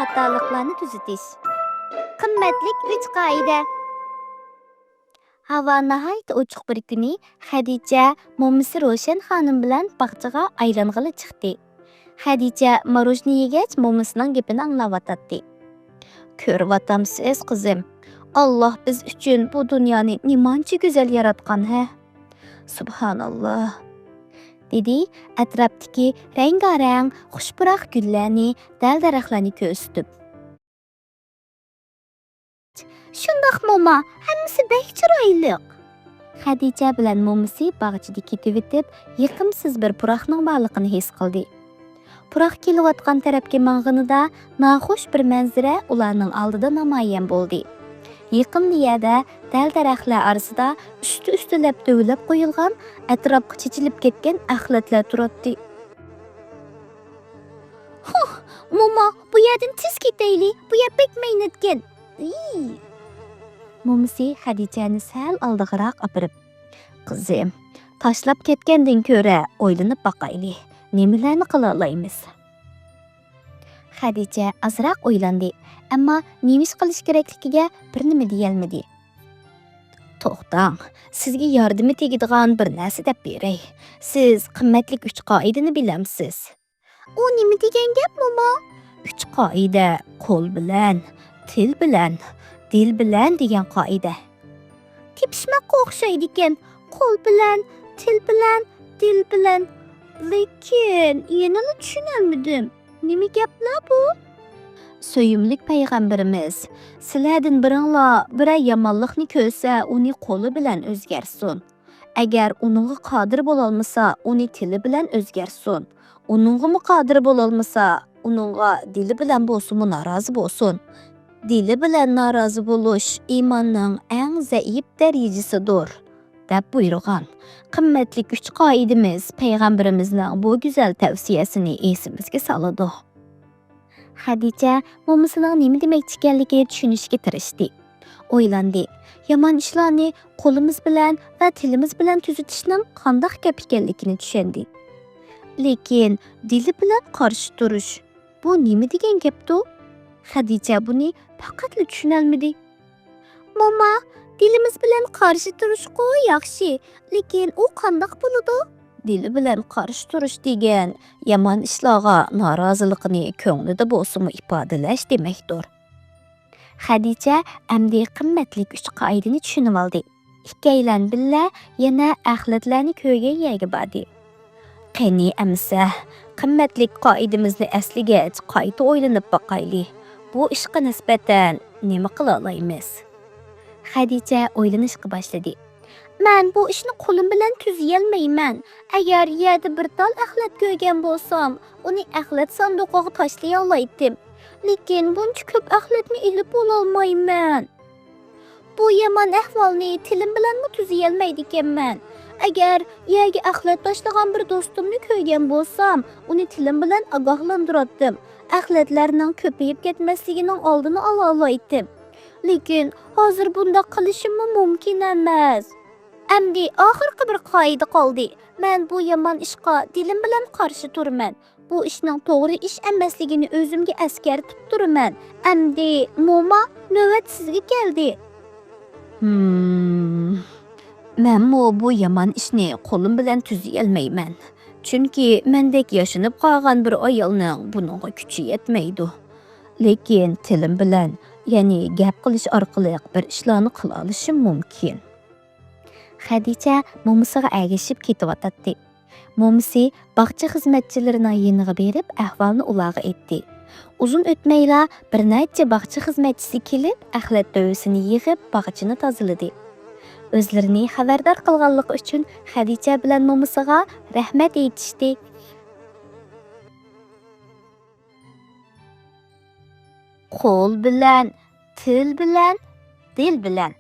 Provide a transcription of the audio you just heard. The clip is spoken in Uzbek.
xatoliklarni tuzatish. Qimmatlik 3 qoida. Havo nihoyat ochiq bir kuni Xadicha mo'misi Ro'shan xonim bilan bog'chaga aylang'ili chiqdi. Xadicha marojni yegach mo'misining gapini anglayotdi. Ko'rvatamsiz qizim. Alloh biz uchun bu dunyoni nimancha go'zal yaratgan ha. Subhanalloh. Dedi atrofdagi rang-rang xushpuroq gullarni, dal-daraxtlarni ko'rsatib. Shundoq mo'ma, hammasi bek chiroyli. Xadicha bilan mo'misi bog'chada ketib o'tib, yiqimsiz bir puroqning borligini his qildi. Puroq kelayotgan tarafga mang'inida noxush bir manzara ularning oldida namoyon bo'ldi. Yaqin yerda dal-daraxtlar orasida usti-ustilab dovlab qo'yilgan, atrofga chechilib ketgan axlatlar turibdi. Mo'ma, bu yerdan tez ketaylik. Bu yer bek maynatgan. Mo'misi Xadichani sal oldig'iroq opirib, "Qizim, tashlab ketgandan ko'ra o'ylanib boqaylik. Nimalarni qila olamiz?" Xadicha azroq o'ylandi, ammo nima ish qilish kerakligiga bir nima deyolmadi. "To'xtang, sizga yordami tegadigan bir narsa deb beray. Siz qimmatlik 3 qoidani bilamsiz." "U nima degan gap, mo'ma?" 3 qoida: qo'l bilan, til bilan, dil bilan degan qoida. Tepishmoqqa o'xshaydi ekan. Qo'l bilan, til bilan, dil bilan. Lekin yana tushunolmadim. Nima gaplar bu? So'yimlik payg'ambarimiz, sizlardan biringlar biror yomonlikni ko'rsa, uni qo'li bilan o'zgarsin. Agar uningga qodir bo'la olmasa, uni tili bilan o'zgarsin. Uningga qodir bo'la olmasa, uningga dili bilan bo'lsin, norozi bo'lsin. Dili bilan norozi bo'lish iymonning eng zaif darajasidir, deb buyurgan. Qimmatli 3 qoidamiz payg'ambarimizning bu go'zal tavsiyasini esimizga soladi. Xadicha mo'misining nima demoqchi ekanligini tushunishga tirishdi. O'ylandi. Yomon ishlarni qo'limiz bilan va tilimiz bilan tuzatishning qanday gap ekanligini tushundi. Lekin dili bilan qarshi turish bu nima degan gapdi? Xadicha buni faqat tushunolmadi. "Mo'ma, dilimiz bilan qarshi turish-ku yaxshi, lekin u qanday bo'ladi?" Dili bilan qarshi turish degan yomon ishlarga noroziligini ko'nglida bo'lsa-mu ifodalash demakdir. Xadicha amdi qimmatli 3 qoidani tushunib oldi. Ikkalan billa yana axlatlarni ko'rgan yerga bordi. "Qani amsa, qimmatli qoidamizni asliga qayta o'ylanib boqaylik. Bu ishga nisbatan nima qila olamiz?" Xadicha o'ylanishga boshladi. "Men bu ishni qo'lim bilan tuzayolmayman. Agar yerda bir tal axlat ko'rgan bo'lsam, uni axlat sanduqiga tashlay olmaydim. Lekin buncha ko'p axlatni ilib olmayman. Bu yomon ahvolni tilim bilanmi tuzayolmaydi ekanman. Agar yerga axlat tashlagan bir do'stimni ko'rgan bo'lsam, uni tilim bilan ogohlantirdim. Axlatlarning ko'payib ketmasligining oldini ola olmaydim. Lekin hozir bunda qilishim mumkin emas. Amdi oxirgi bir qoida qoldi. Men bu yomon ishga dilim bilan qarshi turaman. Bu ishning to'g'ri ish emasligini o'zimga eskartib turaman. Amdi mo'ma, navbat sizga keldi." Men bu yomon ishni qo'lim bilan tuzayolmayman. Chunki mendek yashinib qolgan bir ayolning buningga kuchi yetmaydi. Lekin tilim bilan, ya'ni gap qilish orqali bir ishlarni qila olishim mumkin. Xadicha mo'misiga ergashib ketyotdi. Mo'misi bog'cha xizmatchilarining yeniga berib, ahvolni ularga aytdi. Uzun o'tmayla bir necha bog'cha xizmatchisi kelib, axlat dovusini yig'ib, bog'chani tozaladi. O'zlarini xabardor qilganligi uchun Xadicha bilan mo'misiga rahmat aytishdi. Qo'l bilan, til bilan, dil bilan.